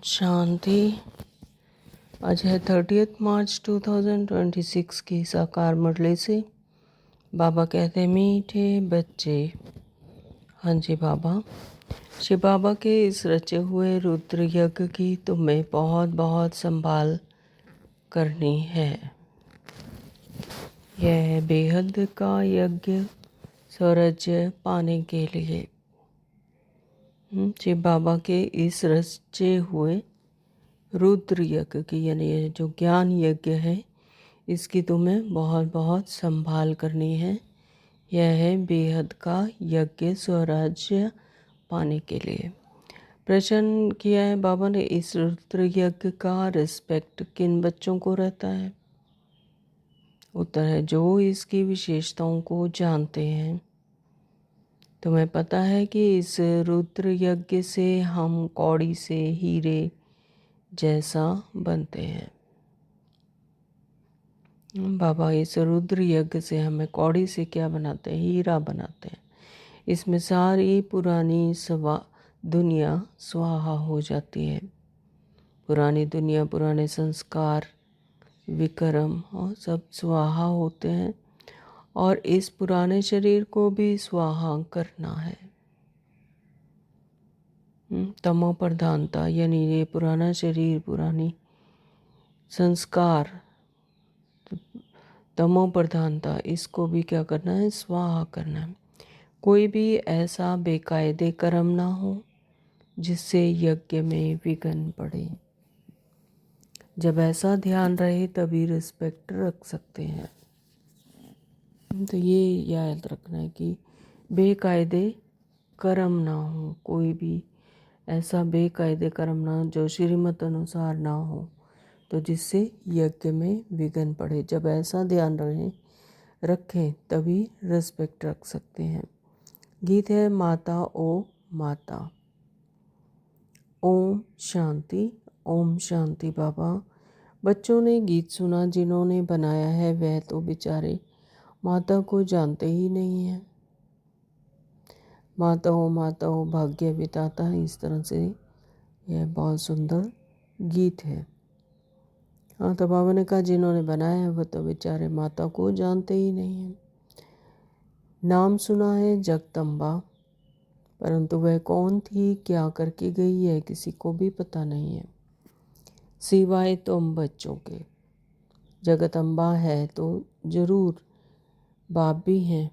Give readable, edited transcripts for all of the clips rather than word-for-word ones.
शांति। आज है 30 मार्च 2026 की साकार मुरली से। बाबा कहते मीठे बच्चे। हाँ जी बाबा, शिव बाबा के इस रचे हुए रुद्र यज्ञ की तुम्हें बहुत बहुत संभाल करनी है। यह बेहद का यज्ञ स्वराज्य पाने के लिए शिव बाबा के इस रचे हुए रुद्र यज्ञ की, यानी ये जो ज्ञान यज्ञ है, इसकी तुम्हें बहुत बहुत संभाल करनी है। यह है बेहद का यज्ञ स्वराज्य पाने के लिए। प्रश्न किया है बाबा ने, इस रुद्र यज्ञ का रिस्पेक्ट किन बच्चों को रहता है? उत्तर है जो इसकी विशेषताओं को जानते हैं। तुम्हें पता है कि इस रुद्र यज्ञ से हम कौड़ी से हीरे जैसा बनते हैं। बाबा इस रुद्र यज्ञ से हमें कौड़ी से क्या बनाते हैं? हीरा बनाते हैं। इसमें सारी पुरानी दुनिया स्वाहा हो जाती है। पुरानी दुनिया, पुराने संस्कार, विक्रम और सब स्वाहा होते हैं, और इस पुराने शरीर को भी स्वाहा करना है। तमो प्रधानता, यानी ये पुराना शरीर, पुरानी संस्कार, तमो प्रधानता, इसको भी क्या करना है? स्वाहा करना है। कोई भी ऐसा बेकायदे कर्म ना हो जिससे यज्ञ में विघ्न पड़े। जब ऐसा ध्यान रहे तभी रिस्पेक्ट रख सकते हैं। तो ये याद रखना है कि बेकायदे कर्म ना हो, कोई भी ऐसा बेकायदे कर्म ना जो श्रीमत अनुसार ना हो, तो जिससे यज्ञ में विघ्न पड़े। जब ऐसा ध्यान रखें तभी रिस्पेक्ट रख सकते हैं। गीत है माता ओ माता। ओम शांति। ओम शांति बाबा। बच्चों ने गीत सुना, जिन्होंने बनाया है वह तो बेचारे माता को जानते ही नहीं है। माता हो भाग्य विधाता, इस तरह से यह बहुत सुंदर गीत है। हाँ, तो बाबा ने कहा जिन्होंने बनाया है वह तो बेचारे माता को जानते ही नहीं हैं। नाम सुना है जगदम्बा, परंतु वह कौन थी, क्या करके गई है, किसी को भी पता नहीं है सिवाय तुम बच्चों के। जगदम्बा है तो जरूर बाप भी हैं,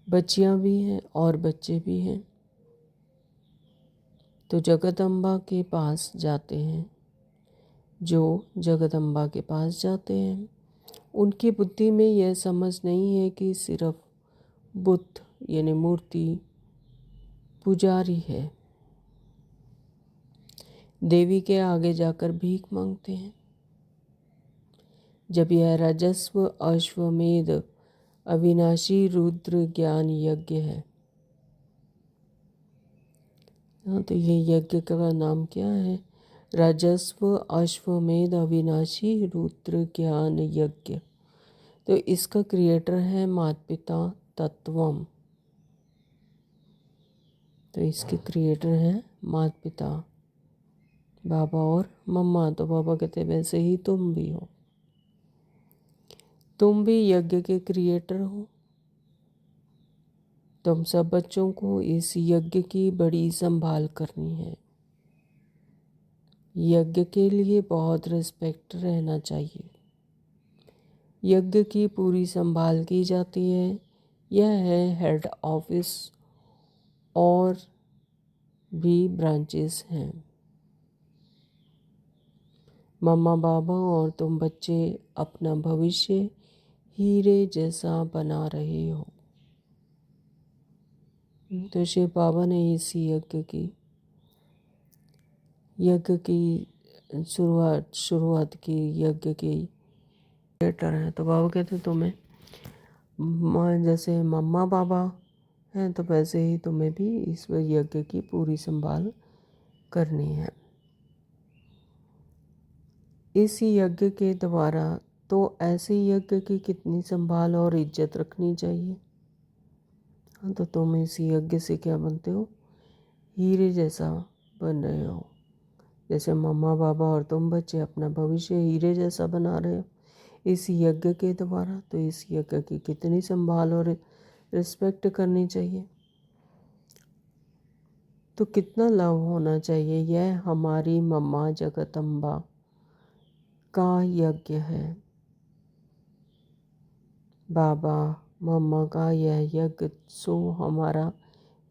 बच्चियां भी हैं और बच्चे भी हैं। तो जगदम्बा के पास जाते हैं। जो जगदम्बा के पास जाते हैं उनकी बुद्धि में यह समझ नहीं है कि सिर्फ बुद्ध यानी मूर्ति पुजारी है। देवी के आगे जाकर भीख मांगते हैं। जब यह राजस्व अश्वमेध अविनाशी रुद्र ज्ञान यज्ञ है। हाँ, तो ये यज्ञ का नाम क्या है? राजस्व अश्वमेध अविनाशी रुद्र ज्ञान यज्ञ। तो इसका क्रिएटर है माता पिता तत्वम। तो इसके क्रिएटर हैं माता पिता, बाबा और मम्मा। तो बाबा कहते वैसे ही तुम भी हो, तुम भी यज्ञ के क्रिएटर हो। तुम सब बच्चों को इस यज्ञ की बड़ी संभाल करनी है। यज्ञ के लिए बहुत रिस्पेक्ट रहना चाहिए। यज्ञ की पूरी संभाल की जाती है। यह है हेड ऑफिस, और भी ब्रांचेस हैं। मम्मा बाबा और तुम बच्चे अपना भविष्य हीरे जैसा बना रहे हो। तो शिव बाबा ने इस यज्ञ की शुरुआत की, यज्ञ की क्रिएटर हैं। तो बाबा कहते तुम्हें जैसे मम्मा बाबा हैं तो वैसे ही तुम्हें भी इस यज्ञ की पूरी संभाल करनी है। इस यज्ञ के द्वारा तो ऐसे यज्ञ की कितनी संभाल और इज्जत रखनी चाहिए। हाँ, तो तुम इस यज्ञ से क्या बनते हो? हीरे जैसा बन रहे हो। जैसे मम्मा पापा और तुम बच्चे अपना भविष्य हीरे जैसा बना रहे हो इस यज्ञ के द्वारा, तो इस यज्ञ की कितनी संभाल और रिस्पेक्ट करनी चाहिए, तो कितना लव होना चाहिए। यह हमारी मम्मा जगदम्बा का यज्ञ है। बाबा मम्मा का यह यज्ञ सो हमारा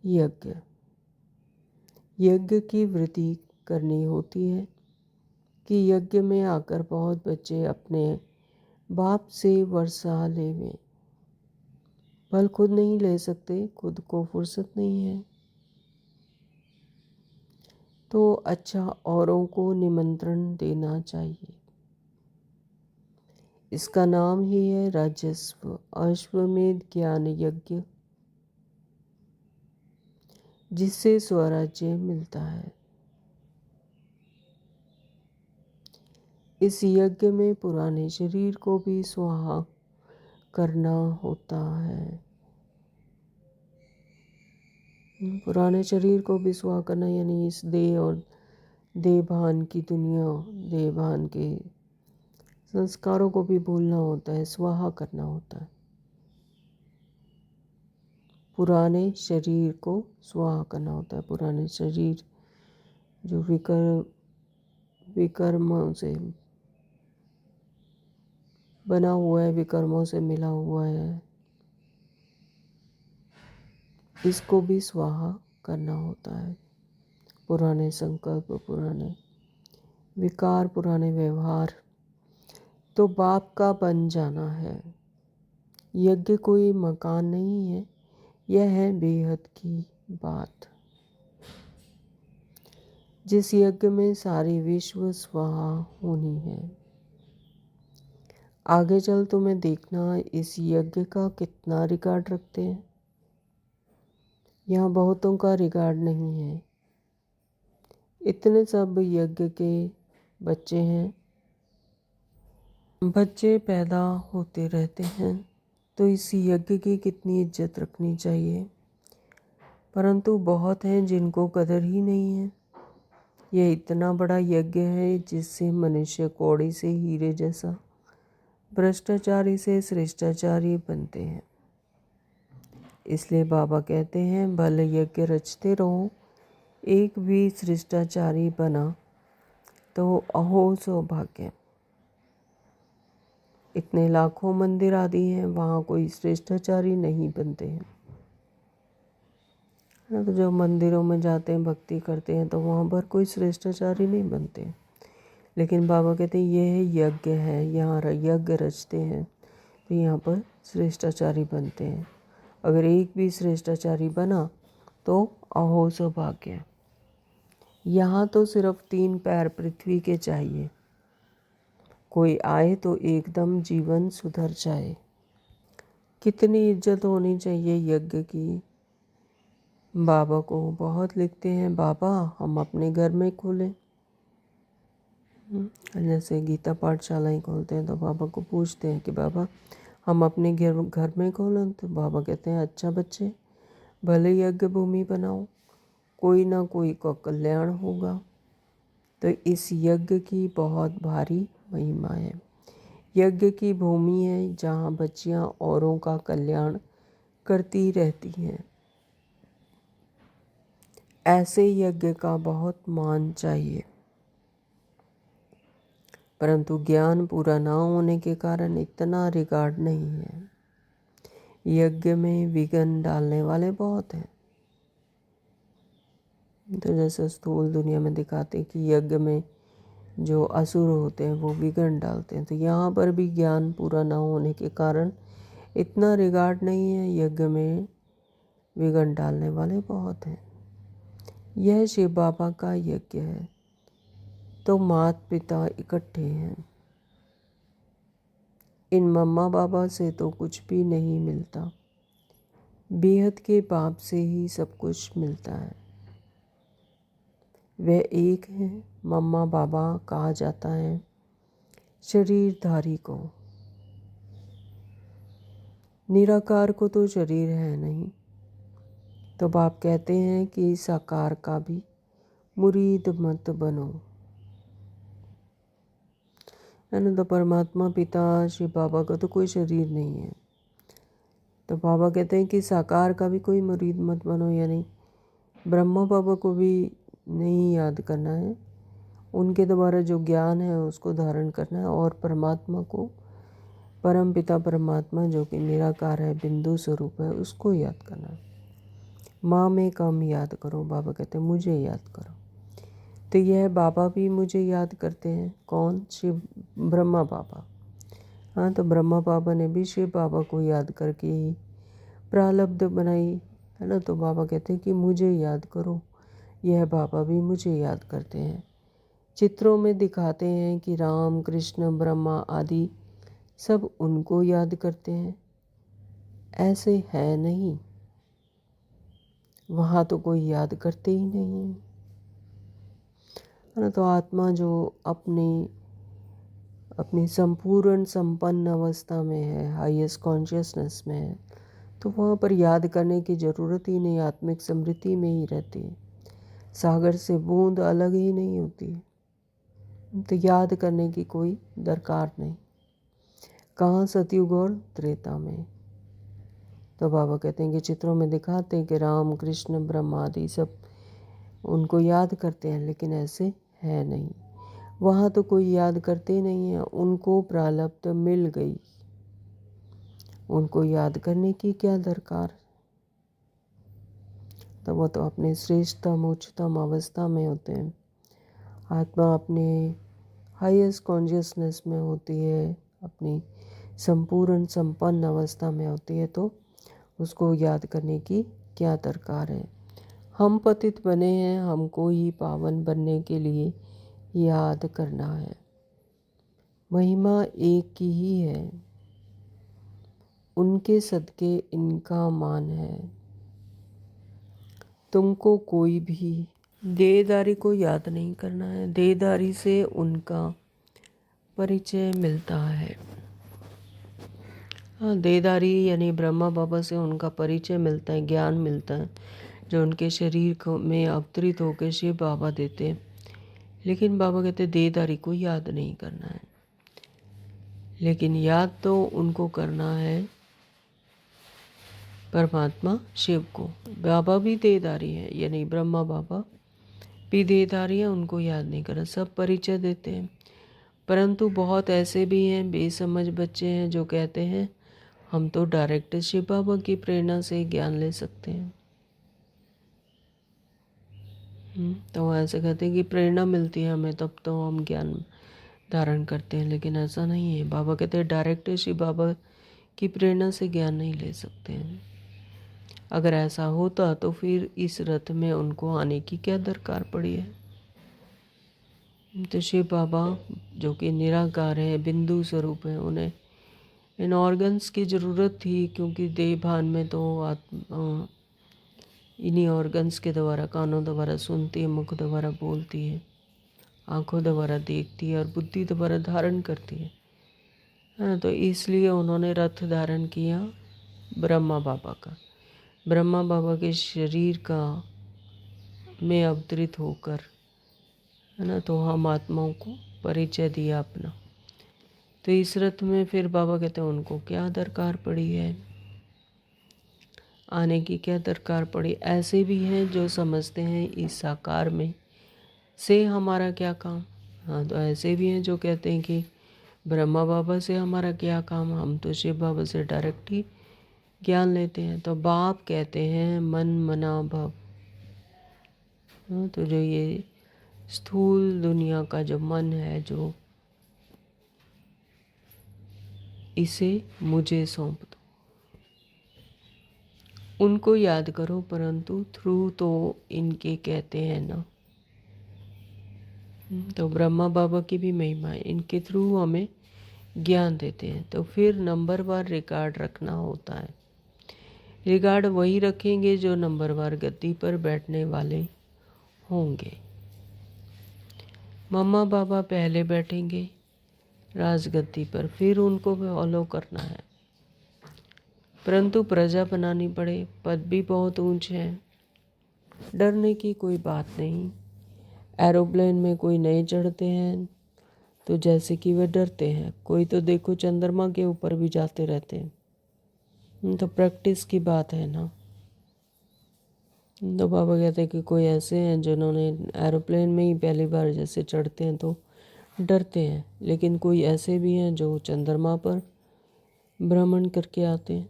यज्ञ। यज्ञ की वृद्धि करनी होती है कि यज्ञ में आकर बहुत बच्चे अपने बाप से वर्षा लेवें। फल खुद नहीं ले सकते, खुद को फुर्सत नहीं है, तो अच्छा औरों को निमंत्रण देना चाहिए। इसका नाम ही है राजस्व अश्वमेध ज्ञान यज्ञ, जिससे स्वराज्य मिलता है। इस यज्ञ में पुराने शरीर को भी स्वाहा करना होता है। पुराने शरीर को भी स्वाहा करना यानी इस देह और देहभान की दुनिया, देहभान के संस्कारों को भी भूलना होता है, स्वाहा करना होता है। पुराने शरीर को स्वाहा करना होता है। पुराने शरीर जो विकर्मों से बना हुआ है, विकर्मों से मिला हुआ है, इसको भी स्वाहा करना होता है। पुराने संकल्प, पुराने विकार, पुराने व्यवहार तो बाप का बन जाना है। यज्ञ कोई मकान नहीं है, यह है बेहद की बात। जिस यज्ञ में सारी विश्व स्वाहा होनी है। आगे चल तुम्हें देखना इस यज्ञ का कितना रिकॉर्ड रखते हैं। यहाँ बहुतों का रिकॉर्ड नहीं है। इतने सब यज्ञ के बच्चे हैं, बच्चे पैदा होते रहते हैं, तो इस यज्ञ की कितनी इज्जत रखनी चाहिए। परंतु बहुत हैं जिनको कदर ही नहीं है। यह इतना बड़ा यज्ञ है जिससे मनुष्य कौड़ी से हीरे जैसा, भ्रष्टाचारी से श्रेष्ठाचारी बनते हैं। इसलिए बाबा कहते हैं भले यज्ञ रचते रहो, एक भी श्रेष्ठाचारी बना तो अहो सौभाग्य। इतने लाखों मंदिर आदि हैं, वहाँ कोई श्रेष्ठाचारी नहीं बनते हैं ना। तो जो मंदिरों में जाते हैं, भक्ति करते हैं, तो वहाँ पर कोई श्रेष्ठाचारी नहीं बनते। लेकिन बाबा कहते हैं यह यज्ञ है, यहाँ यज्ञ रचते हैं तो यहाँ पर श्रेष्ठाचारी बनते हैं। अगर एक भी श्रेष्ठाचारी बना तो अहो सौभाग्य। यहाँ तो सिर्फ 3 पैर पृथ्वी के चाहिए, कोई आए तो एकदम जीवन सुधर जाए। कितनी इज्जत होनी चाहिए यज्ञ की। बाबा को बहुत लिखते हैं, बाबा हम अपने घर में खोलें। जैसे गीता पाठशालाएँ खोलते हैं तो बाबा को पूछते हैं कि बाबा हम अपने घर में खोलें, तो बाबा कहते हैं अच्छा बच्चे, भले यज्ञ भूमि बनाओ, कोई ना कोई का कल्याण होगा। तो इस यज्ञ की बहुत भारी महिमा है। यज्ञ की भूमि है जहाँ बच्चियाँ औरों का कल्याण करती रहती हैं। ऐसे यज्ञ का बहुत मान चाहिए, परंतु ज्ञान पूरा ना होने के कारण इतना रिकॉर्ड नहीं है। यज्ञ में विघ्न डालने वाले बहुत हैं। तो जैसे स्थूल दुनिया में दिखाते हैं कि यज्ञ में जो असुर होते हैं वो विघ्न डालते हैं, तो यहाँ पर भी ज्ञान पूरा ना होने के कारण इतना रिकॉर्ड नहीं है। यज्ञ में विघ्न डालने वाले बहुत हैं। यह शिव बाबा का यज्ञ है, तो माता पिता इकट्ठे हैं। इन मम्मा बाबा से तो कुछ भी नहीं मिलता, बेहद के बाप से ही सब कुछ मिलता है। वह एक है, मम्मा बाबा कहा जाता है शरीरधारी को। निराकार को तो शरीर है नहीं, तो बाप कहते हैं कि साकार का भी मुरीद मत बनो। है ना। तो परमात्मा पिता शिव बाबा का तो कोई शरीर नहीं है। तो बाबा कहते हैं कि साकार का भी कोई मुरीद मत बनो, यानी ब्रह्मा बाबा को भी नहीं याद करना है, उनके द्वारा जो ज्ञान है उसको धारण करना है, और परमात्मा को, परम पिता परमात्मा जो कि निराकार है, बिंदु स्वरूप है, उसको याद करना है। माँ में कम याद करो, बाबा कहते हैं मुझे याद करो। तो यह बाबा भी मुझे याद करते हैं। कौन? शिव ब्रह्मा बाबा। हाँ, तो ब्रह्मा बाबा ने भी शिव बाबा को याद करके ही प्रारब्ध बनाई, है ना। तो बाबा कहते हैं कि मुझे याद करो। यह बाबा भी मुझे याद करते हैं। चित्रों में दिखाते हैं कि राम कृष्ण ब्रह्मा आदि सब उनको याद करते हैं। ऐसे है नहीं, वहाँ तो कोई याद करते ही नहीं है ना। तो आत्मा जो अपनी संपूर्ण संपन्न अवस्था में है, हाईएस्ट कॉन्शियसनेस में है, तो वहाँ पर याद करने की ज़रूरत ही नहीं, आत्मिक स्मृति में ही रहती है। सागर से बूंद अलग ही नहीं होती, तो याद करने की कोई दरकार नहीं। कहाँ? सतयुग और त्रेता में। तो बाबा कहते हैं कि चित्रों में दिखाते हैं कि राम कृष्ण ब्रह्मा आदि सब उनको याद करते हैं, लेकिन ऐसे है नहीं। वहाँ तो कोई याद करते नहीं है, उनको प्रारब्ध मिल गई, उनको याद करने की क्या दरकार। तो वो तो अपने श्रेष्ठतम उच्चतम अवस्था में होते हैं। आत्मा अपने हाईएस्ट कॉन्शियसनेस में होती है, अपनी संपूर्ण संपन्न अवस्था में होती है, तो उसको याद करने की क्या दरकार है। हम पतित बने हैं, हमको ही पावन बनने के लिए याद करना है। महिमा एक की ही है, उनके सदके इनका मान है। तुमको कोई भी देहधारी को याद नहीं करना है, देहधारी से उनका परिचय मिलता है। हाँ, देहधारी यानी ब्रह्मा बाबा से उनका परिचय मिलता है, ज्ञान मिलता है, जो उनके शरीर को में अवतरित होकर शिव बाबा देते हैं। लेकिन बाबा कहते हैं देहधारी को याद नहीं करना है, लेकिन याद तो उनको करना है परमात्मा शिव को। बाबा भी देहधारी है, यानी ब्रह्मा बाबा भी देहधारी है, उनको याद नहीं करना। सब परिचय देते हैं, परंतु बहुत ऐसे भी हैं बेसमझ बच्चे हैं जो कहते हैं हम तो डायरेक्ट शिव बाबा की प्रेरणा से ज्ञान ले सकते हैं। तो वो ऐसे कहते हैं कि प्रेरणा मिलती है हमें, तब तो हम ज्ञान धारण करते हैं, लेकिन ऐसा नहीं है। बाबा कहते हैं डायरेक्ट शिव बाबा की प्रेरणा से ज्ञान नहीं ले सकते हैं। अगर ऐसा होता तो फिर इस रथ में उनको आने की क्या दरकार पड़ी है। तो शिव बाबा जो कि निराकार है, बिंदु स्वरूप है, उन्हें इन ऑर्गन्स की ज़रूरत थी, क्योंकि देह भान में तो आत्मा इन्हीं ऑर्गन्स के द्वारा, कानों द्वारा सुनती है, मुख द्वारा बोलती है, आँखों द्वारा देखती है और बुद्धि द्वारा धारण करती है। हाँ, तो इसलिए उन्होंने रथ धारण किया ब्रह्मा बाबा का, ब्रह्मा बाबा के शरीर का में अवतरित होकर, है ना। तो हम आत्माओं को परिचय दिया अपना। तो इस रथ में फिर बाबा कहते हैं उनको क्या दरकार पड़ी है, आने की क्या दरकार पड़ी। ऐसे भी हैं जो समझते हैं इस साकार में से हमारा क्या काम। हाँ, तो ऐसे भी हैं जो कहते हैं कि ब्रह्मा बाबा से हमारा क्या काम, हम तो शिव बाबा से डायरेक्ट ही ज्ञान लेते हैं। तो बाप कहते हैं मन मना भव। हाँ, तो जो ये स्थूल दुनिया का जो मन है, जो इसे मुझे सौंप दो, उनको याद करो, परंतु थ्रू तो इनके कहते हैं ना। तो ब्रह्मा बाबा की भी महिमा है, इनके थ्रू हमें ज्ञान देते हैं। तो फिर नंबरवार रिकॉर्ड रखना होता है। रिकॉर्ड वही रखेंगे जो नंबरवार गद्दी पर बैठने वाले होंगे। मम्मा बाबा पहले बैठेंगे राजगद्दी पर, फिर उनको फॉलो करना है, परंतु प्रजा बनानी पड़े। पद भी बहुत ऊंचे हैं, डरने की कोई बात नहीं। एरोप्लेन में कोई नए चढ़ते हैं तो जैसे कि वे डरते हैं। कोई तो देखो चंद्रमा के ऊपर भी जाते रहते हैं। तो प्रैक्टिस की बात है ना। तो बाबा कहते हैं कि कोई ऐसे हैं जिन्होंने एरोप्लेन में ही पहली बार जैसे चढ़ते हैं तो डरते हैं, लेकिन कोई ऐसे भी हैं जो चंद्रमा पर भ्रमण करके आते हैं।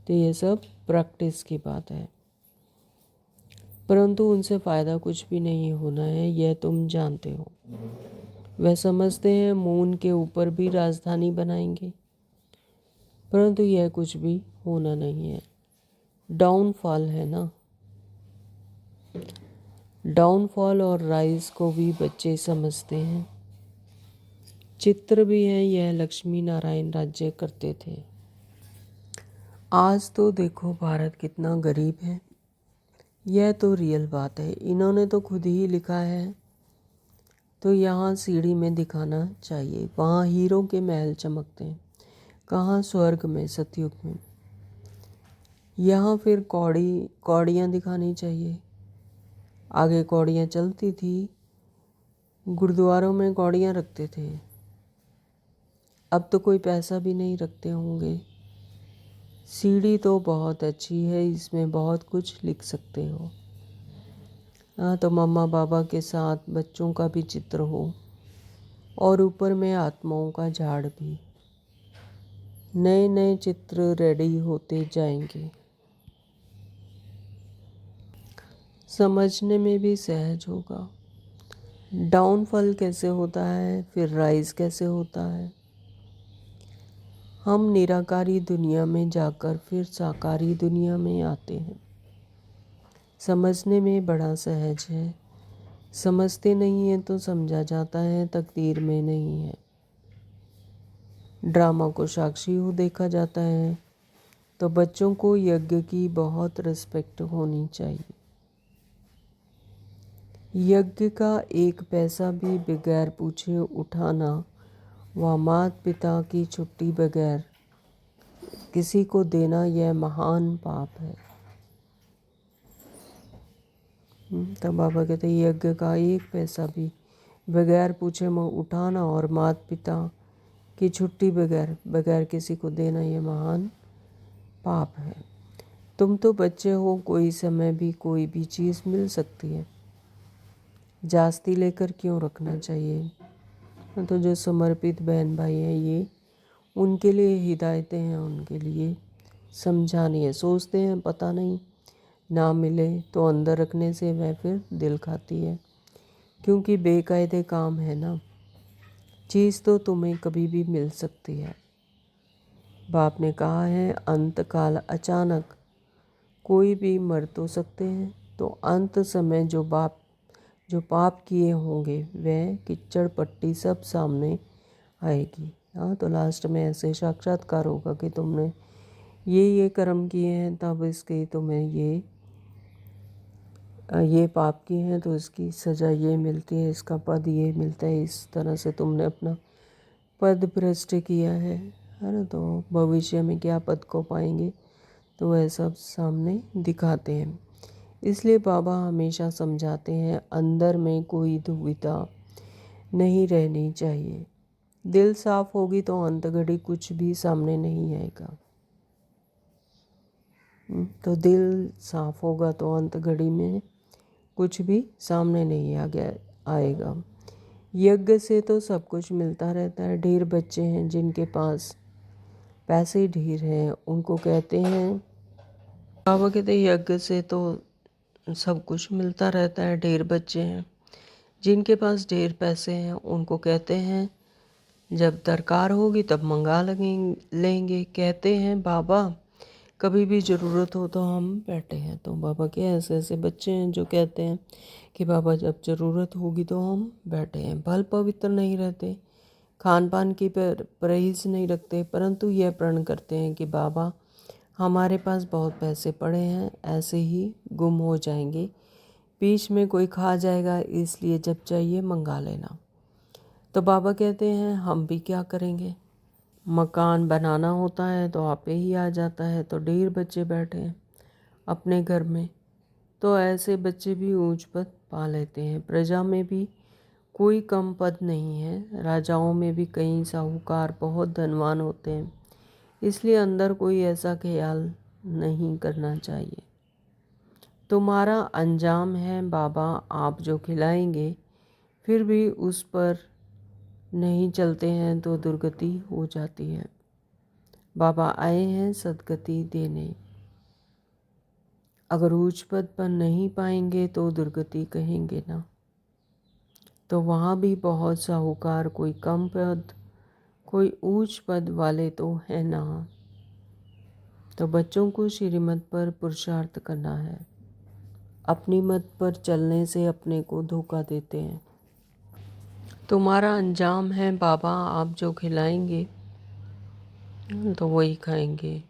तो ये सब प्रैक्टिस की बात है, परंतु उनसे फ़ायदा कुछ भी नहीं होना है, यह तुम जानते हो। वह समझते हैं मून के ऊपर भी राजधानी बनाएंगे, परंतु यह कुछ भी होना नहीं है। डाउनफॉल है ना। डाउनफॉल और राइज को भी बच्चे समझते हैं। चित्र भी है, यह लक्ष्मी नारायण राज्य करते थे। आज तो देखो भारत कितना गरीब है, यह तो रियल बात है। इन्होंने तो खुद ही लिखा है, तो यहाँ सीढ़ी में दिखाना चाहिए। वहाँ हीरो के महल चमकते हैं, कहाँ स्वर्ग में सतयुग में। यहाँ फिर कौड़ियाँ दिखानी चाहिए। आगे कौड़ियाँ चलती थी, गुरुद्वारों में कौड़ियाँ रखते थे। अब तो कोई पैसा भी नहीं रखते होंगे। सीढ़ी तो बहुत अच्छी है, इसमें बहुत कुछ लिख सकते हो। हाँ, तो मम्मा पापा के साथ बच्चों का भी चित्र हो, और ऊपर में आत्माओं का झाड़ भी। नए नए चित्र रेडी होते जाएंगे, समझने में भी सहज होगा। डाउनफॉल कैसे होता है, फिर राइज कैसे होता है। हम निराकारी दुनिया में जाकर फिर साकारी दुनिया में आते हैं। समझने में बड़ा सहज है। समझते नहीं हैं तो समझा जाता है, तकदीर में नहीं है। ड्रामा को साक्षी हो देखा जाता है, तो बच्चों को यज्ञ की बहुत रिस्पेक्ट होनी चाहिए। यज्ञ का एक पैसा भी बगैर पूछे उठाना व माता पिता की छुट्टी बगैर किसी को देना, यह महान पाप है। तो बाबा कहते हैं यज्ञ का एक पैसा भी बगैर पूछे उठाना और माता पिता की छुट्टी बगैर किसी को देना, यह महान पाप है। तुम तो बच्चे हो, कोई समय भी कोई भी चीज़ मिल सकती है, जास्ती लेकर क्यों रखना चाहिए। तो जो समर्पित बहन भाई हैं, ये उनके लिए हिदायतें हैं, उनके लिए समझानी है। सोचते हैं पता नहीं ना मिले, तो अंदर रखने से वह फिर दिल खाती है, क्योंकि बेकायदे काम है ना। चीज़ तो तुम्हें कभी भी मिल सकती है। बाप ने कहा है अंत काल अचानक, कोई भी मर तो सकते हैं। तो अंत समय जो पाप किए होंगे वह कीचड़ पट्टी सब सामने आएगी। हाँ, तो लास्ट में ऐसे साक्षात्कार होगा कि तुमने ये कर्म किए हैं, तब इसके तुम्हें ये पाप किए हैं तो इसकी सज़ा ये मिलती है, इसका पद ये मिलता है। इस तरह से तुमने अपना पद भ्रष्ट किया है ना। तो भविष्य में क्या पद को पाएंगे, तो वह सब सामने दिखाते हैं। इसलिए बाबा हमेशा समझाते हैं अंदर में कोई दुविधा नहीं रहनी चाहिए। दिल साफ होगी तो अंत घड़ी कुछ भी सामने नहीं आएगा। तो दिल साफ होगा तो अंत घड़ी में कुछ भी सामने नहीं आएगा। यज्ञ से तो सब कुछ मिलता रहता है। ढेर बच्चे हैं जिनके पास पैसे ढेर हैं, उनको कहते हैं, बाबा कहते हैं यज्ञ से तो सब कुछ मिलता रहता है। ढेर बच्चे हैं जिनके पास ढेर पैसे हैं, उनको कहते हैं जब दरकार होगी तब मंगा लेंगे। कहते हैं बाबा कभी भी ज़रूरत हो तो हम बैठे हैं। तो बाबा के ऐसे ऐसे बच्चे हैं जो कहते हैं कि बाबा जब ज़रूरत होगी तो हम बैठे हैं। भल पवित्र नहीं रहते, खान पान की परहेज़ नहीं रखते, परंतु यह प्रण करते हैं कि बाबा हमारे पास बहुत पैसे पड़े हैं, ऐसे ही गुम हो जाएंगे, बीच में कोई खा जाएगा, इसलिए जब चाहिए मंगा लेना। तो बाबा कहते हैं हम भी क्या करेंगे, मकान बनाना होता है तो आपे ही आ जाता है। तो ढेर बच्चे बैठे हैं अपने घर में, तो ऐसे बच्चे भी ऊंच पद पा लेते हैं। प्रजा में भी कोई कम पद नहीं है। राजाओं में भी कई साहूकार बहुत धनवान होते हैं, इसलिए अंदर कोई ऐसा ख्याल नहीं करना चाहिए। तुम्हारा अंजाम है बाबा, आप जो खिलाएंगे फिर भी उस पर नहीं चलते हैं तो दुर्गति हो जाती है। बाबा आए हैं सद्गति देने। अगर ऊंच पद पर नहीं पाएंगे तो दुर्गति कहेंगे ना। तो वहाँ भी बहुत साहूकार, कोई कम पद कोई ऊंच पद वाले तो है ना। तो बच्चों को श्रीमत पर पुरुषार्थ करना है। अपनी मत पर चलने से अपने को धोखा देते हैं। तुम्हारा अंजाम है बाबा, आप जो खिलाएंगे तो वही खाएंगे,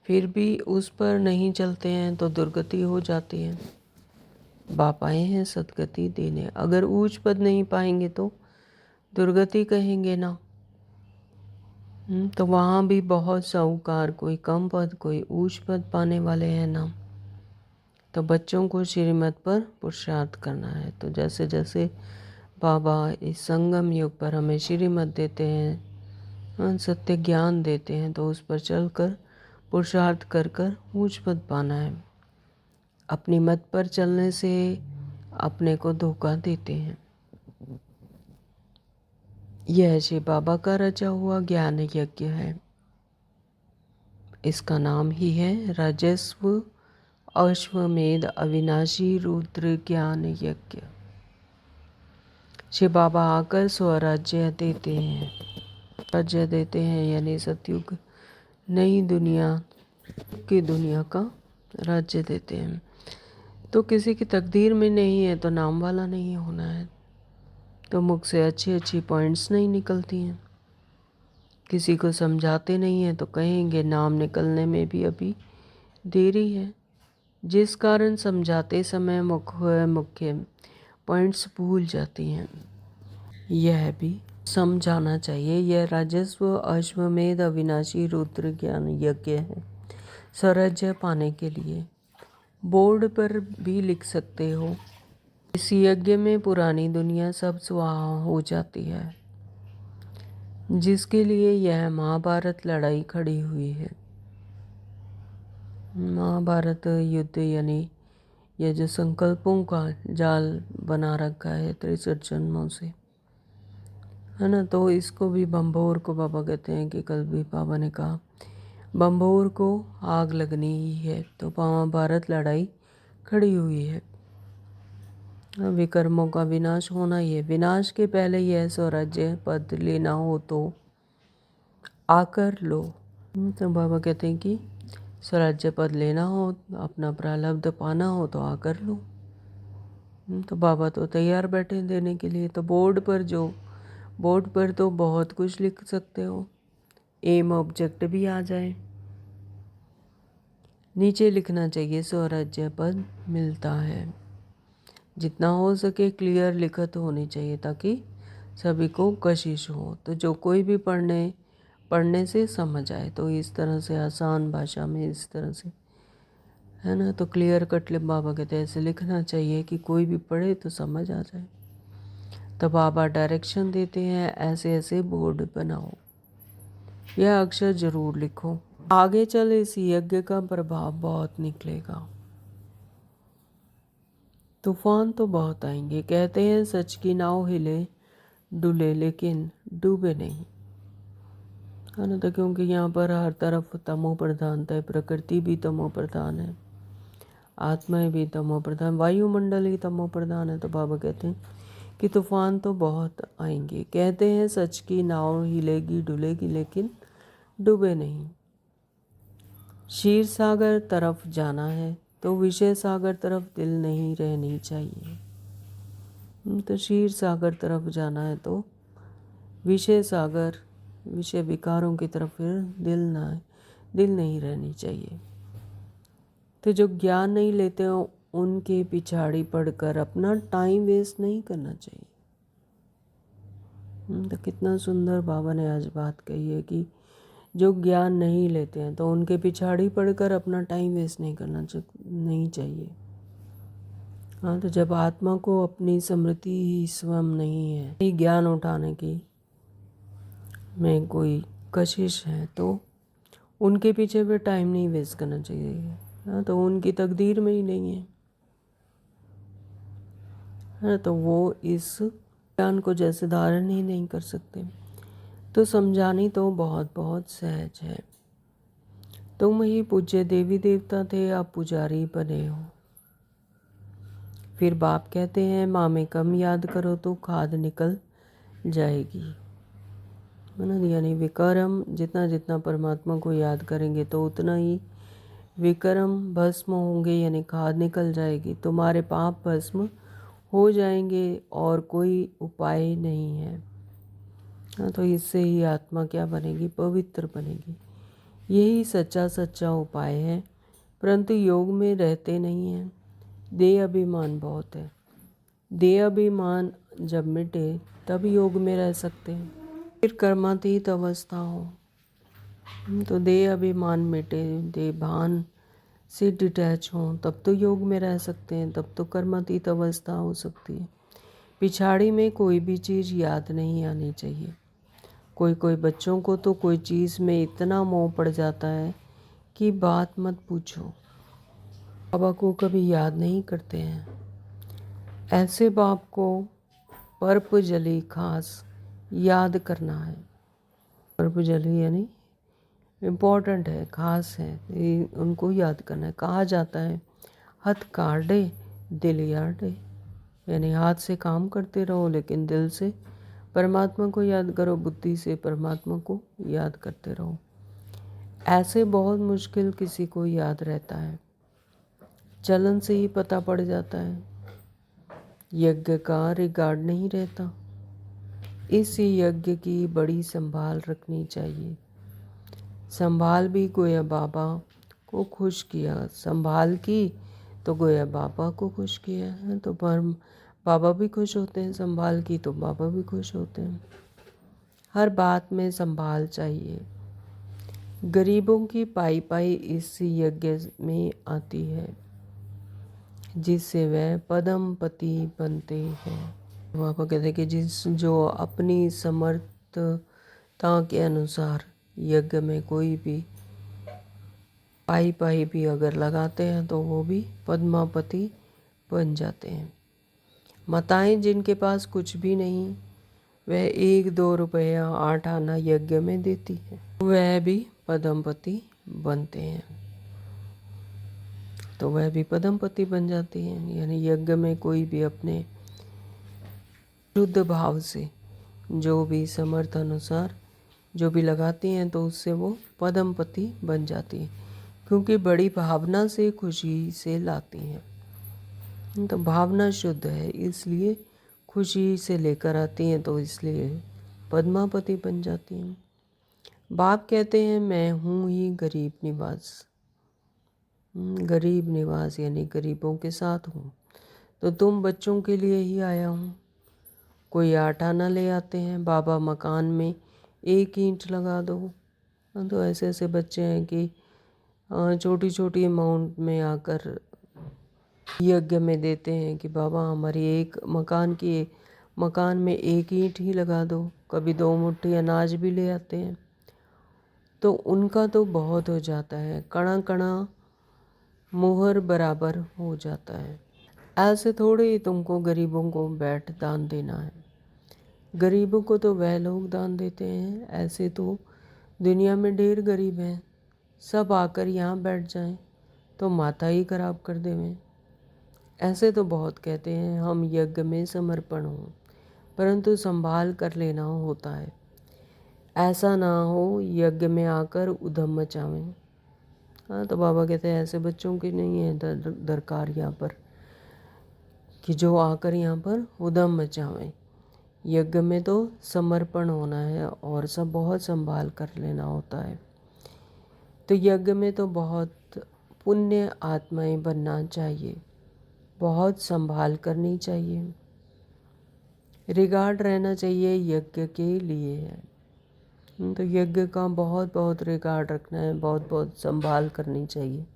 फिर भी उस पर नहीं चलते हैं तो दुर्गति हो जाती है। बाप आए हैं सद्गति देने। अगर ऊंच पद नहीं पाएंगे तो दुर्गति कहेंगे ना। तो वहाँ भी बहुत साहूकार, कोई कम पद कोई ऊंच पद पाने वाले हैं ना। तो बच्चों को श्रीमत पर पुरुषार्थ करना है। तो जैसे जैसे बाबा इस संगम युग पर हमें श्रीमत देते हैं, सत्य ज्ञान देते हैं, तो उस पर चलकर पुरुषार्थ कर कर ऊंच पद पाना है। अपनी मत पर चलने से अपने को धोखा देते हैं। यह श्री बाबा का रचा हुआ ज्ञान यज्ञ है। इसका नाम ही है राजस्व अश्वमेध अविनाशी रुद्र ज्ञान यज्ञ। श्री बाबा आकर स्वराज्य देते हैं। राज्य देते हैं यानी सतयुग नई दुनिया की दुनिया का राज्य देते हैं। तो किसी की तकदीर में नहीं है तो नाम वाला नहीं होना है। तो मुख से अच्छी अच्छी पॉइंट्स नहीं निकलती हैं। किसी को समझाते नहीं हैं तो कहेंगे नाम निकलने में भी अभी देरी है, जिस कारण समझाते समय मुख्य पॉइंट्स भूल जाती हैं। यह भी समझाना चाहिए। यह राजस्व अश्वमेध अविनाशी रुद्र ज्ञान यज्ञ है। स्वराज्य पाने के लिए बोर्ड पर भी लिख सकते हो। इस यज्ञ में पुरानी दुनिया सब स्वाहा हो जाती है, जिसके लिए यह महाभारत लड़ाई खड़ी हुई है। महाभारत युद्ध यानी यह जो संकल्पों का जाल बना रखा है 63 जन्मों से, है ना। तो इसको भी बम्भोर को बाबा कहते हैं कि कल भी बाबा ने कहा बम्भोर को आग लगनी ही है। तो महाभारत लड़ाई खड़ी हुई है। विकर्मों का विनाश होना ही है। विनाश के पहले यह स्वराज्य पद लेना हो तो आकर लो। तो बाबा कहते हैं कि स्वराज्य पद लेना हो, अपना प्रारब्ध पाना हो तो आकर लो। तो बाबा तो तैयार बैठे देने के लिए। तो बोर्ड पर तो बहुत कुछ लिख सकते हो। एम ऑब्जेक्ट भी आ जाए, नीचे लिखना चाहिए स्वराज्य पद मिलता है। जितना हो सके क्लियर लिखत होनी चाहिए ताकि सभी को कशिश हो। तो जो कोई भी पढ़ने से समझ आए। तो इस तरह से आसान भाषा में इस तरह से, है ना। तो क्लियर कट बाबा कहते हैं ऐसे लिखना चाहिए कि कोई भी पढ़े तो समझ आ जाए। तो बाबा डायरेक्शन देते हैं ऐसे ऐसे बोर्ड बनाओ, यह अक्षर जरूर लिखो। आगे चल इस यज्ञ का प्रभाव बहुत निकलेगा। तूफान तो बहुत आएंगे। कहते हैं सच की नाव हिले डुले लेकिन डूबे नहीं, है ना। तो क्योंकि यहाँ पर हर तरफ तमो प्रधानता है। प्रकृति भी तमो प्रधान है, आत्माएं भी तमो प्रधान, वायुमंडल ही तमो प्रधान है। तो बाबा कहते हैं कि तूफान तो बहुत आएंगे। कहते हैं सच की नाव हिलेगी डुलेगी लेकिन डूबे नहीं। क्षीर सागर तरफ जाना है तो विषय सागर तरफ दिल नहीं रहनी चाहिए। तो क्षीर सागर तरफ जाना है तो विषय सागर, विषय विकारों की तरफ फिर दिल नहीं रहनी चाहिए। तो जो ज्ञान नहीं लेते हो उनके पिछाड़ी पड़कर अपना टाइम वेस्ट नहीं करना चाहिए। तो कितना सुंदर बाबा ने आज बात कही है कि जो ज्ञान नहीं लेते हैं तो उनके पिछाड़ी पड़कर अपना टाइम वेस्ट नहीं करना नहीं चाहिए। हाँ, तो जब आत्मा को अपनी स्मृति ही स्वयं नहीं है, ही ज्ञान उठाने की में कोई कशिश है, तो उनके पीछे भी टाइम नहीं वेस्ट करना चाहिए। हाँ, तो उनकी तकदीर में ही नहीं है। हाँ, तो वो इस ज्ञान को जैसे धारण ही नहीं कर सकते। तो समझानी तो बहुत बहुत सहज है। तुम ही पूज्य देवी देवता थे, अब पुजारी बने हो। फिर बाप कहते हैं माँ में कम याद करो तो खाद निकल जाएगी। यानी विक्रम जितना जितना परमात्मा को याद करेंगे तो उतना ही विक्रम भस्म होंगे, यानी खाद निकल जाएगी। तुम्हारे पाप भस्म हो जाएंगे और कोई उपाय नहीं है। हाँ, तो इससे ही आत्मा क्या बनेगी? पवित्र बनेगी। यही सच्चा सच्चा उपाय है, परंतु योग में रहते नहीं हैं। देह अभिमान बहुत है। देह अभिमान जब मिटे तब योग में रह सकते हैं। फिर कर्मातीत अवस्था हो, तो देह अभिमान मिटे, देह भान से डिटैच हो, तब तो योग में रह सकते हैं, तब तो कर्मातीत अवस्था हो सकती है। पिछाड़ी में कोई भी चीज़ याद नहीं आनी चाहिए। कोई कोई बच्चों को तो कोई चीज़ में इतना मोह पड़ जाता है कि बात मत पूछो। बाबा को कभी याद नहीं करते हैं। ऐसे बाप को पर्पजली खास याद करना है। पर्पजली यानी इम्पोर्टेंट है, खास है, उनको याद करना है। कहा जाता है हथ काटे दिल याटे, यानी हाथ से काम करते रहो लेकिन दिल से परमात्मा को याद करो, बुद्धि से परमात्मा को याद करते रहो। ऐसे बहुत मुश्किल किसी को याद रहता है। चलन से ही पता पड़ जाता है। यज्ञ का रिगार्ड नहीं रहता। इस यज्ञ की बड़ी संभाल रखनी चाहिए। संभाल भी गोया बाबा को खुश किया, संभाल की तो गोया बाबा को खुश किया है, तो बाबा भी खुश होते हैं। संभाल की तो बाबा भी खुश होते हैं। हर बात में संभाल चाहिए। गरीबों की पाई पाई इस यज्ञ में आती है, जिससे वह पदमपति बनते हैं। बाबा कहते हैं कि जो अपनी समर्थता के अनुसार यज्ञ में कोई भी पाई पाई भी अगर लगाते हैं तो वो भी पद्मापति बन जाते हैं। माताएं जिनके पास कुछ भी नहीं, वह 1-2 रुपया 8 आना यज्ञ में देती है, वह भी पद्मपति बनते हैं। तो वह भी पद्मपति बन जाती हैं। यानी यज्ञ में कोई भी अपने शुद्ध भाव से जो भी समर्थ अनुसार जो भी लगाती हैं तो उससे वो पद्मपति बन जाती हैं, क्योंकि बड़ी भावना से खुशी से लाती हैं। तो भावना शुद्ध है, इसलिए खुशी से लेकर आती हैं, तो इसलिए पद्मापति बन जाती हैं। बाप कहते हैं मैं हूँ ही गरीब निवास। गरीब निवास यानी गरीबों के साथ हूँ। तो तुम बच्चों के लिए ही आया हूँ। कोई आटा ना ले आते हैं, बाबा मकान में 1 ईंट लगा दो। तो ऐसे ऐसे बच्चे हैं कि छोटी छोटी अमाउंट में आकर यज्ञ में देते हैं कि बाबा हमारी एक मकान में 1 ईंट ही लगा दो। कभी 2 मुट्ठी अनाज भी ले आते हैं। तो उनका तो बहुत हो जाता है, कणा कणा मोहर बराबर हो जाता है। ऐसे थोड़े ही तुमको गरीबों को बैठ दान देना है। गरीबों को तो वह लोग दान देते हैं। ऐसे तो दुनिया में ढेर गरीब हैं, सब आकर यहाँ बैठ जाएं तो माथा ही खराब कर देवें। ऐसे तो बहुत कहते हैं हम यज्ञ में समर्पण हो, परंतु संभाल कर लेना होता है। ऐसा ना हो यज्ञ में आकर उधम मचावें। हाँ, तो बाबा कहते हैं ऐसे बच्चों की नहीं है दरकार यहाँ पर कि जो आकर यहाँ पर उधम मचावें। यज्ञ में तो समर्पण होना है और सब बहुत संभाल कर लेना होता है। तो यज्ञ में तो बहुत पुण्य आत्माएं बनना चाहिए, बहुत संभाल करनी चाहिए, रिगार्ड रहना चाहिए यज्ञ के लिए है। तो यज्ञ का बहुत बहुत रिगार्ड रखना है, बहुत बहुत संभाल करनी चाहिए।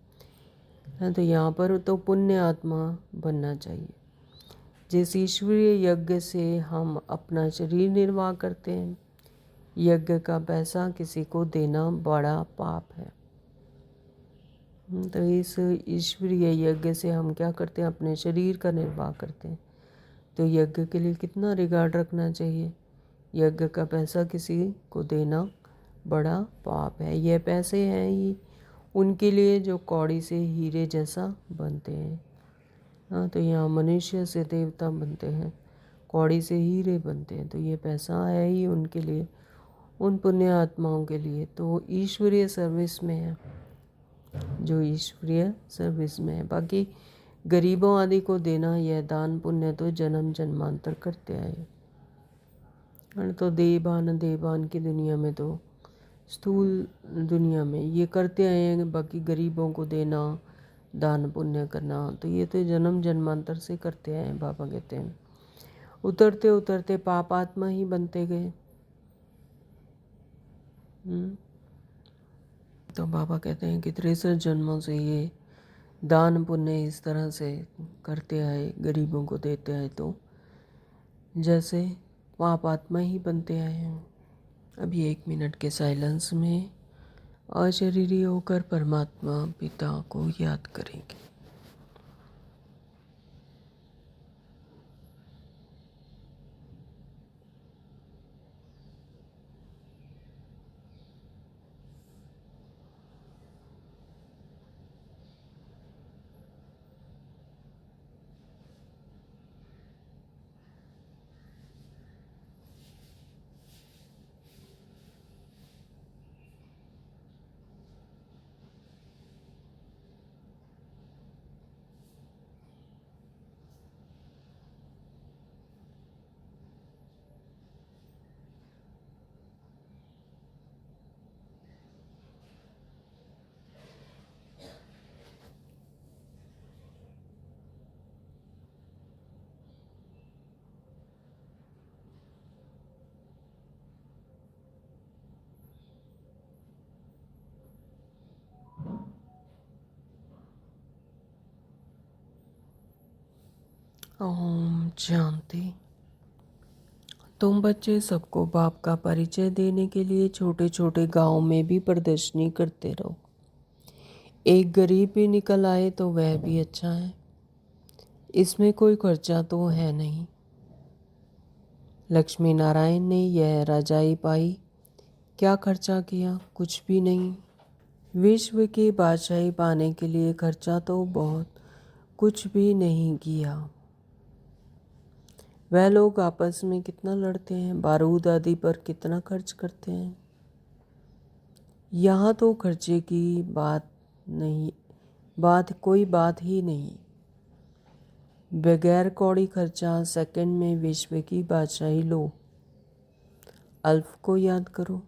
है। तो यहाँ पर तो पुण्य आत्मा बनना चाहिए। जिस ईश्वरीय यज्ञ से हम अपना शरीर निर्वाह करते हैं, यज्ञ का पैसा किसी को देना बड़ा पाप है। तो इस ईश्वरीय यज्ञ से हम क्या करते हैं, अपने शरीर का निर्वाह करते हैं। तो यज्ञ के लिए कितना रिगार्ड रखना चाहिए। यज्ञ का पैसा किसी को देना बड़ा पाप है। यह पैसे हैं ही उनके लिए जो कौड़ी से हीरे जैसा बनते हैं। हाँ, तो यहाँ मनुष्य से देवता बनते हैं, कौड़ी से हीरे बनते हैं। तो ये पैसा है ही उनके लिए, उन पुण्य आत्माओं के लिए। तो ईश्वरीय सर्विस में है, जो ईश्वरीय सर्विस में है। बाकी गरीबों आदि को देना, यह दान पुण्य तो जन्म जन्मांतर करते आए। तो देवान की दुनिया में, तो स्थूल दुनिया में ये करते आए हैं। बाकी गरीबों को देना, दान पुण्य करना, तो ये तो जन्म जन्मांतर से करते आए हैं। बाबा कहते हैं उतरते उतरते पाप आत्मा ही बनते गए। तो बाबा कहते हैं कि 63 जन्मों से ये दान पुण्य इस तरह से करते आए, गरीबों को देते आए, तो जैसे पाप आत्मा ही बनते आए हैं। अभी 1 मिनट के साइलेंस में अशरीरी होकर परमात्मा पिता को याद करेंगे। ओम शांति। तुम बच्चे सबको बाप का परिचय देने के लिए छोटे छोटे गांव में भी प्रदर्शनी करते रहो। एक गरीब भी निकल आए तो वह भी अच्छा है, इसमें कोई खर्चा तो है नहीं। लक्ष्मी नारायण ने यह राजाई पाई, क्या खर्चा किया, कुछ भी नहीं। विश्व की बादशाही पाने के लिए खर्चा तो बहुत कुछ भी नहीं किया। वह लोग आपस में कितना लड़ते हैं, बारूद आदि पर कितना खर्च करते हैं। यहाँ तो खर्चे की कोई बात ही नहीं। बगैर कौड़ी खर्चा सेकंड में विश्व की बादशाही लो। अल्फ को याद करो,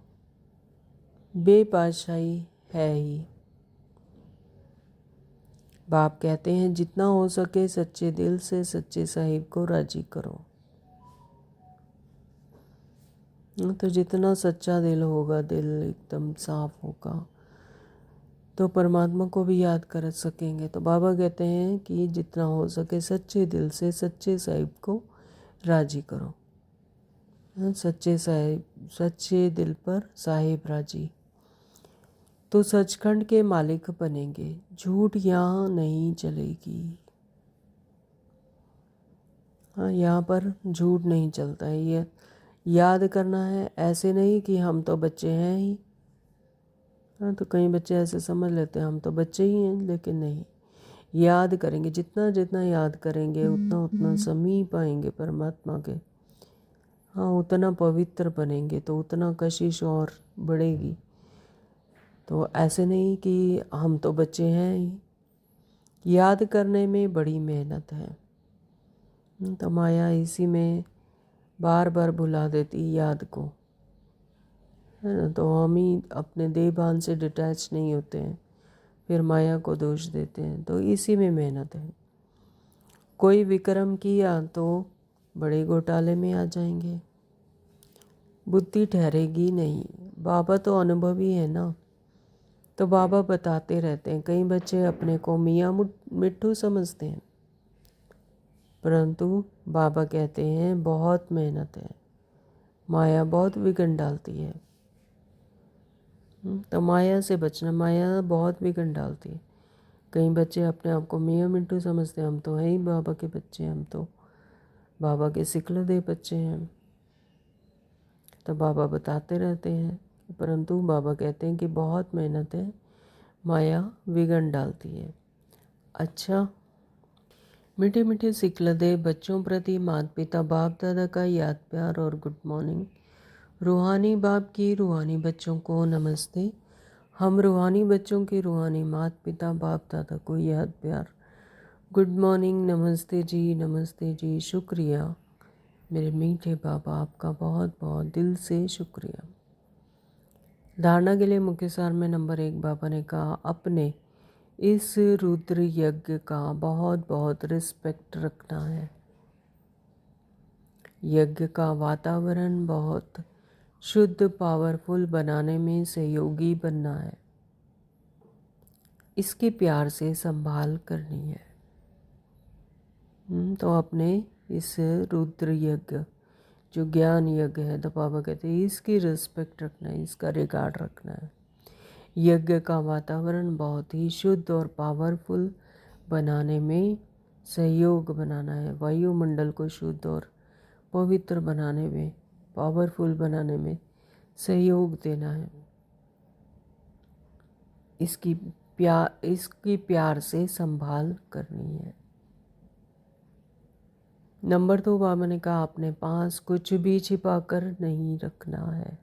बेबादशाही है ही। बाप कहते हैं जितना हो सके सच्चे दिल से सच्चे साहिब को राजी करो। तो जितना सच्चा दिल होगा, दिल एकदम साफ होगा, तो परमात्मा को भी याद कर सकेंगे। तो बाबा कहते हैं कि जितना हो सके सच्चे दिल से सच्चे साहिब को राजी करो। सच्चे दिल पर साहिब राजी, तो सचखंड के मालिक बनेंगे। झूठ यहाँ नहीं चलेगी। हाँ, यहाँ पर झूठ नहीं चलता है। ये याद करना है, ऐसे नहीं कि हम तो बच्चे हैं ही। हाँ, तो कई बच्चे ऐसे समझ लेते हैं हम तो बच्चे ही हैं, लेकिन नहीं, याद करेंगे। जितना जितना याद करेंगे उतना उतना समीप आएंगे परमात्मा के। हाँ, उतना पवित्र बनेंगे, तो उतना कशिश और बढ़ेगी। तो ऐसे नहीं कि हम तो बच्चे हैं ही। याद करने में बड़ी मेहनत है। तो माया इसी में बार बार भुला देती याद को, है ना। तो हम ही अपने देह भान से डिटैच नहीं होते हैं, फिर माया को दोष देते हैं। तो इसी में मेहनत है। कोई विक्रम किया तो बड़े घोटाले में आ जाएंगे, बुद्धि ठहरेगी नहीं। बाबा तो अनुभवी है ना, तो बाबा बताते रहते हैं, कई बच्चे अपने को मियाँ मिट्ठू समझते हैं, परंतु बाबा कहते हैं बहुत मेहनत है, माया बहुत विघ्न डालती है। तो माया से बचना, माया बहुत विघ्न डालती है। कई बच्चे अपने आप को मियाँ मिट्टू समझते हैं, हम तो हैं ही बाबा के बच्चे, हम तो बाबा के सिखलदे बच्चे हैं। तो बाबा बताते रहते हैं, परंतु बाबा कहते हैं कि बहुत मेहनत है, माया विघ्न डालती है। अच्छा, मीठे मीठे सिखलदे बच्चों प्रति माता पिता बाप दादा का याद प्यार और गुड मॉर्निंग। रूहानी बाप की रूहानी बच्चों को नमस्ते। हम रूहानी बच्चों के रूहानी माता पिता बाप दादा को याद प्यार, गुड मॉर्निंग, नमस्ते जी, शुक्रिया मेरे मीठे बाबा, आपका बहुत बहुत दिल से शुक्रिया। धारणा के लिए मुख्य सार में नंबर 1 बाबा ने कहा, अपने इस रुद्र यज्ञ का बहुत बहुत रिस्पेक्ट रखना है। यज्ञ का वातावरण बहुत शुद्ध पावरफुल बनाने में सहयोगी बनना है। इसकी प्यार से संभाल करनी है। तो अपने इस रुद्र यज्ञ जो ज्ञान यज्ञ है, तो बाबा कहते हैं इसकी रिस्पेक्ट रखना है, इसका रिगार्ड रखना है। यज्ञ का वातावरण बहुत ही शुद्ध और पावरफुल बनाने में सहयोग बनाना है। वायुमंडल को शुद्ध और पवित्र बनाने में, पावरफुल बनाने में सहयोग देना है। इसकी प्यार से संभाल करनी है। नंबर 2 बाबा ने कहा, अपने पास कुछ भी छिपा कर नहीं रखना है।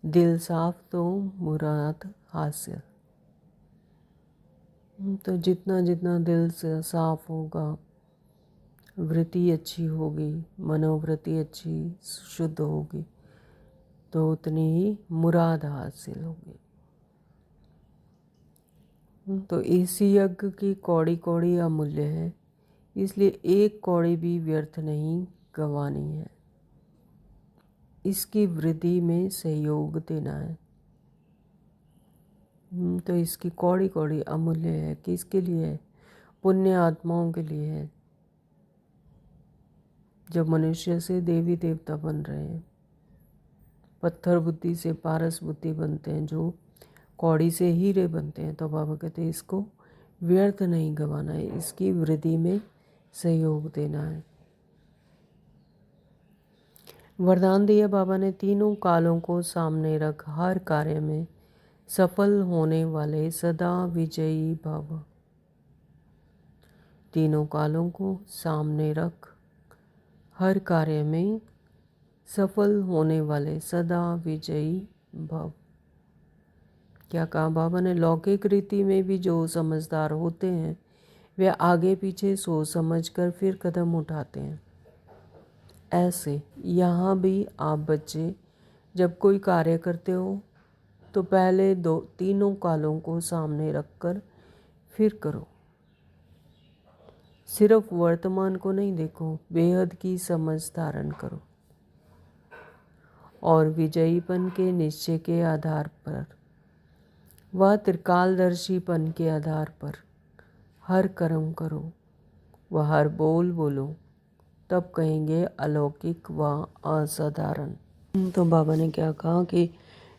दिल साफ तो मुराद हासिल। तो जितना जितना दिल से साफ होगा, वृत्ति अच्छी होगी, मनोवृत्ति अच्छी शुद्ध होगी, तो उतनी ही मुराद हासिल होगी। तो इस यज्ञ की कौड़ी कौड़ी अमूल्य है, इसलिए एक कौड़ी भी व्यर्थ नहीं गंवानी है। इसकी वृद्धि में सहयोग देना है। तो इसकी कौड़ी कौड़ी अमूल्य है। किसके लिए है? पुण्य आत्माओं के लिए है, जब मनुष्य से देवी देवता बन रहे हैं। पत्थर बुद्धि से पारस बुद्धि बनते हैं, जो कौड़ी से हीरे बनते हैं। तो बाबा कहते हैं इसको व्यर्थ नहीं गंवाना है, इसकी वृद्धि में सहयोग देना है। वरदान दिया बाबा ने, तीनों कालों को सामने रख हर कार्य में सफल होने वाले सदा विजयी भव। तीनों कालों को सामने रख हर कार्य में सफल होने वाले सदा विजयी भव। क्या कहा बाबा ने? लौकिक रीति में भी जो समझदार होते हैं वे आगे पीछे सोच समझ कर फिर कदम उठाते हैं। ऐसे यहाँ भी आप बच्चे जब कोई कार्य करते हो तो पहले तीनों कालों को सामने रखकर फिर करो। सिर्फ वर्तमान को नहीं देखो, बेहद की समझ धारण करो और विजयीपन के निश्चय के आधार पर, वह त्रिकालदर्शीपन के आधार पर हर कर्म करो, वह हर बोल बोलो, तब कहेंगे अलौकिक व असाधारण। तो बाबा ने क्या कहा कि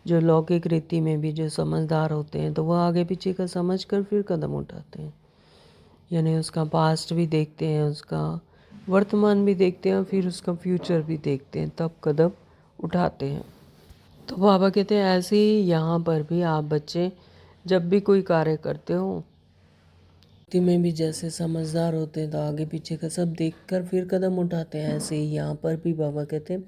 जो लौकिक रीति में भी जो समझदार होते हैं तो वह आगे पीछे का समझ कर फिर कदम उठाते हैं, यानी उसका पास्ट भी देखते हैं, उसका वर्तमान भी देखते हैं, फिर उसका फ्यूचर भी देखते हैं, तब कदम उठाते हैं। तो बाबा कहते हैं ऐसे ही यहाँ पर भी आप बच्चे जब भी कोई कार्य करते हो में भी जैसे समझदार होते हैं तो आगे पीछे का सब देखकर फिर कदम उठाते हैं, ऐसे ही यहाँ पर भी बाबा कहते हैं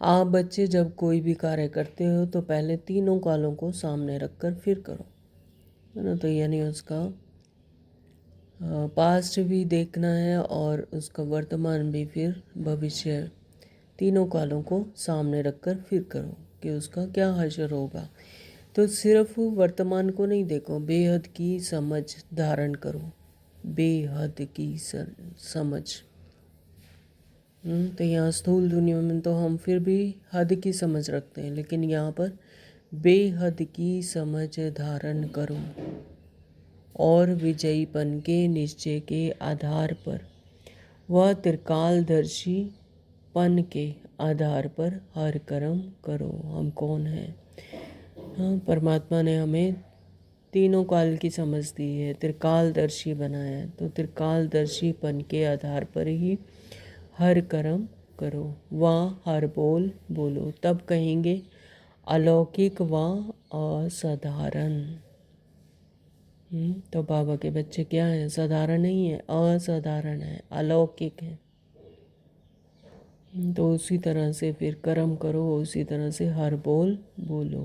आप बच्चे जब कोई भी कार्य करते हो तो पहले तीनों कालों को सामने रखकर फिर करो, है ना। तो यानी उसका पास्ट भी देखना है और उसका वर्तमान भी, फिर भविष्य, तीनों कालों को सामने रखकर फिर करो कि उसका क्या हश्र होगा। तो सिर्फ वर्तमान को नहीं देखो, बेहद की समझ धारण करो, बेहद की समझ। तो यहाँ स्थूल दुनिया में तो हम फिर भी हद की समझ रखते हैं, लेकिन यहाँ पर बेहद की समझ धारण करो और विजयीपन के निश्चय के आधार पर वह त्रिकालदर्शी पन के आधार पर हर कर्म करो। हम कौन हैं? हाँ, परमात्मा ने हमें तीनों काल की समझ दी है, त्रिकालदर्शी बनाया है, तो त्रिकालदर्शी पन के आधार पर ही हर कर्म करो। वहाँ हर बोल बोलो, तब कहेंगे अलौकिक व असाधारण। तो बाबा के बच्चे क्या हैं? साधारण नहीं है, असाधारण है, अलौकिक है। तो उसी तरह से फिर कर्म करो, उसी तरह से हर बोल बोलो,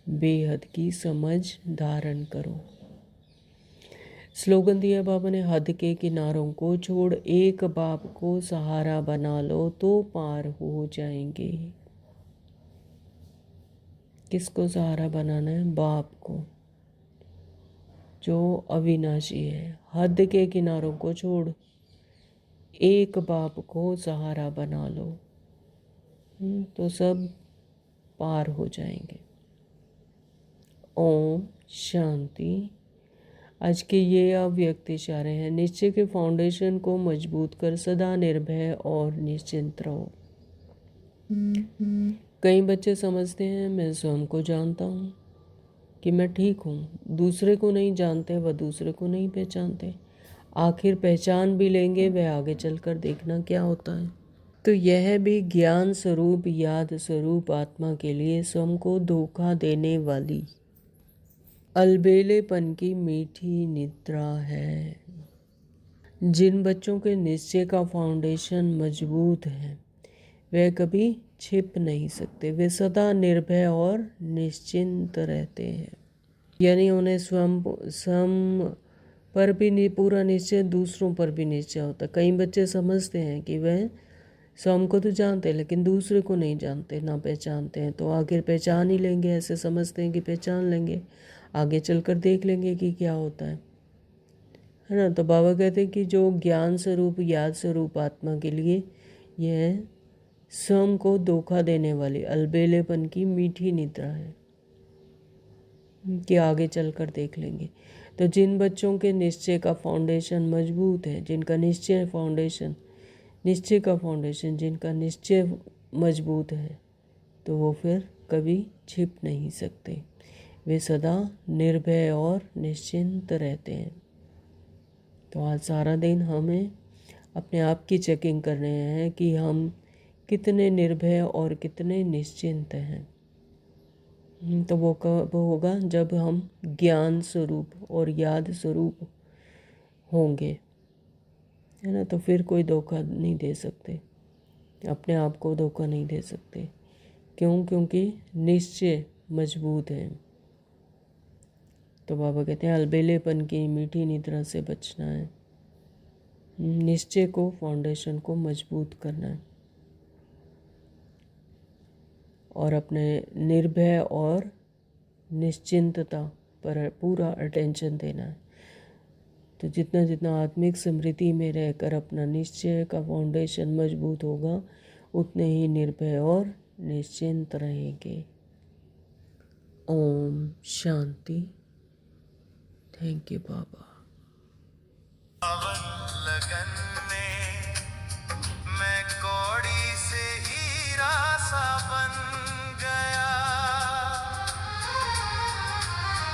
बेहद की समझ धारण करो। स्लोगन दिया बाबा ने, हद के किनारों को छोड़ एक बाप को सहारा बना लो तो पार हो जाएंगे। किसको सहारा बनाना है? बाप को, जो अविनाशी है। हद के किनारों को छोड़ एक बाप को सहारा बना लो, तो सब पार हो जाएंगे। ओम शांति। आज के ये अव्यक्त इशारे हैं। निश्चय के फाउंडेशन को मजबूत कर सदा निर्भय और निश्चिंत रहो। कई बच्चे समझते हैं मैं स्वयं को जानता हूँ कि मैं ठीक हूँ, दूसरे को नहीं जानते, वह दूसरे को नहीं पहचानते। आखिर पहचान भी लेंगे वह आगे चलकर देखना क्या होता है। तो यह भी ज्ञान स्वरूप याद स्वरूप आत्मा के लिए स्वयं को धोखा देने वाली अलबेलेपन की मीठी निद्रा है। जिन बच्चों के निश्चय का फाउंडेशन मजबूत है वे कभी छिप नहीं सकते, वे सदा निर्भय और निश्चिंत रहते हैं। यानी उन्हें स्वयं पर भी पूरा निश्चय, दूसरों पर भी निश्चय होता। कई बच्चे समझते हैं कि वह स्वयं को तो जानते हैं लेकिन दूसरे को नहीं जानते, ना पहचानते हैं। तो आखिर पहचान ही लेंगे, ऐसे समझते हैं कि पहचान लेंगे, आगे चलकर देख लेंगे कि क्या होता है ना। तो बाबा कहते हैं कि जो ज्ञान स्वरूप याद स्वरूप आत्मा के लिए यह स्वयं को धोखा देने वाली अलबेलेपन की मीठी निद्रा है कि आगे चलकर देख लेंगे। तो जिन बच्चों के निश्चय का फाउंडेशन मजबूत है, जिनका निश्चय का फाउंडेशन जिनका निश्चय मजबूत है, तो वो फिर कभी छिप नहीं सकते, वे सदा निर्भय और निश्चिंत रहते हैं। तो आज सारा दिन हमें अपने आप की चेकिंग करने हैं कि हम कितने निर्भय और कितने निश्चिंत हैं। तो वो कब होगा? जब हम ज्ञान स्वरूप और याद स्वरूप होंगे, है ना। तो फिर कोई धोखा नहीं दे सकते, अपने आप को धोखा नहीं दे सकते। क्यों? क्योंकि निश्चय मजबूत है। तो बाबा कहते हैं अलबेलेपन की मीठी निद्रा से बचना है, निश्चय को फाउंडेशन को मजबूत करना है और अपने निर्भय और निश्चिंतता पर पूरा अटेंशन देना है। तो जितना जितना आत्मिक स्मृति में रहकर अपना निश्चय का फाउंडेशन मजबूत होगा, उतने ही निर्भय और निश्चिंत रहेंगे। ओम शांति। थैंक यू बाबा। लगन में मैं कौड़ी से हीरा सा बन गया,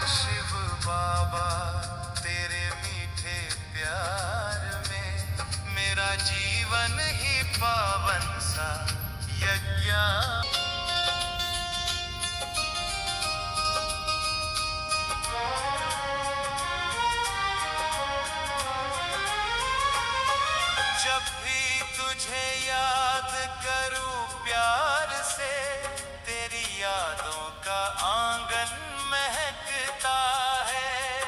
शिव बाबा तेरे मीठे प्यार में मेरा जीवन ही पावन सा यज्ञ। जब भी तुझे याद करूं प्यार से, तेरी यादों का आंगन महकता है।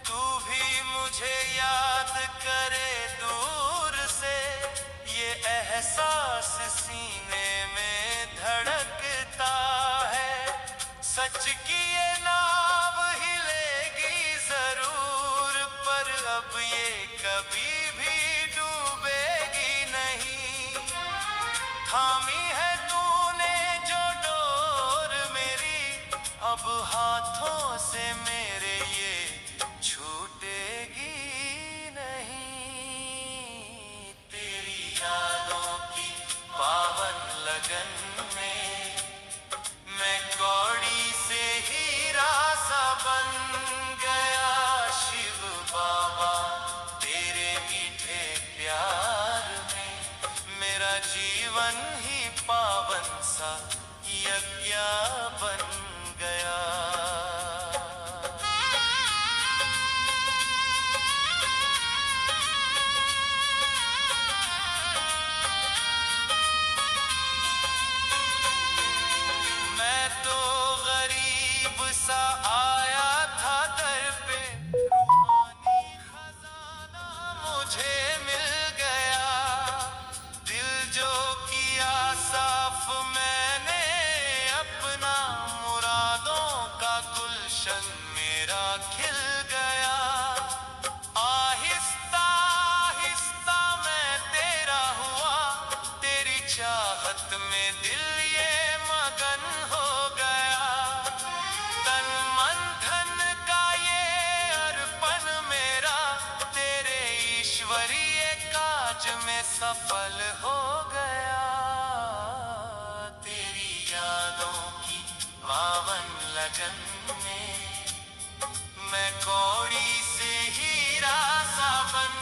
तू भी मुझे याद करे दूर से, ये एहसास सीने में धड़कता है। सच की ये नाव हिलेगी जरूर, पर अब ये कभी भी डूबेगी नहीं। थामी है तूने जो डोर मेरी, चाहत में दिल ये मगन हो गया, तन मन धन का ये अर्पण मेरा तेरे ईश्वरीय काज में सफल हो गया। तेरी यादों की पावन लगन में मैं कौड़ी से हीरा सा बन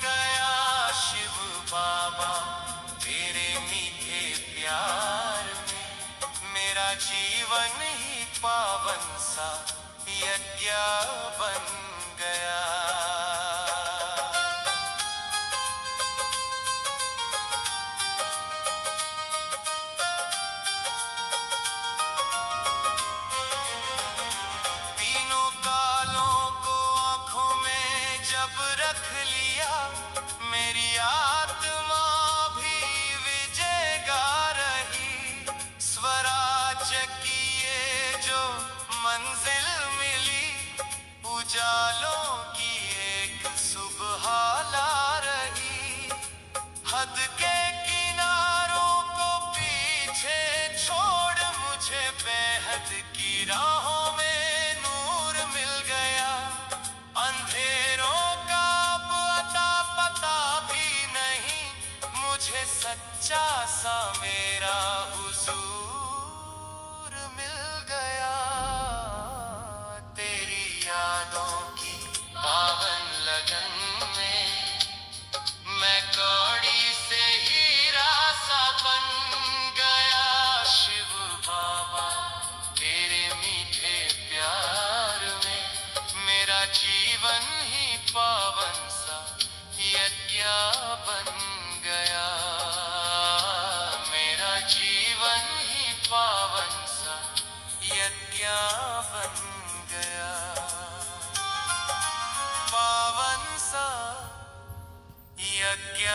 गया। शिव बाबा तेरे मीठे प्यार में मेरा जीवन ही पावन सा यज्ञ बन गया। रख लिया मेरी आत्मा भी विजय गा रही, स्वराज्य की ये जो मंजिल मिली, उजालों की एक सुबह ला रही। हद के किनारों को पीछे छोड़ मुझे बेहद की राहों में नूर मिल गया। अंधेरों मुझे सच्चा सा मेरा हुजूर मिल गया। तेरी यादों की पावन लगन में मैं कौड़ी से हीरा सा बन गया। शिव बाबा तेरे मीठे प्यार में मेरा जीवन ही पावन सा यज्ञ बन गया। मेरा जीवन ही पावन सा यज्ञ बन गया। पावन सा यज्ञ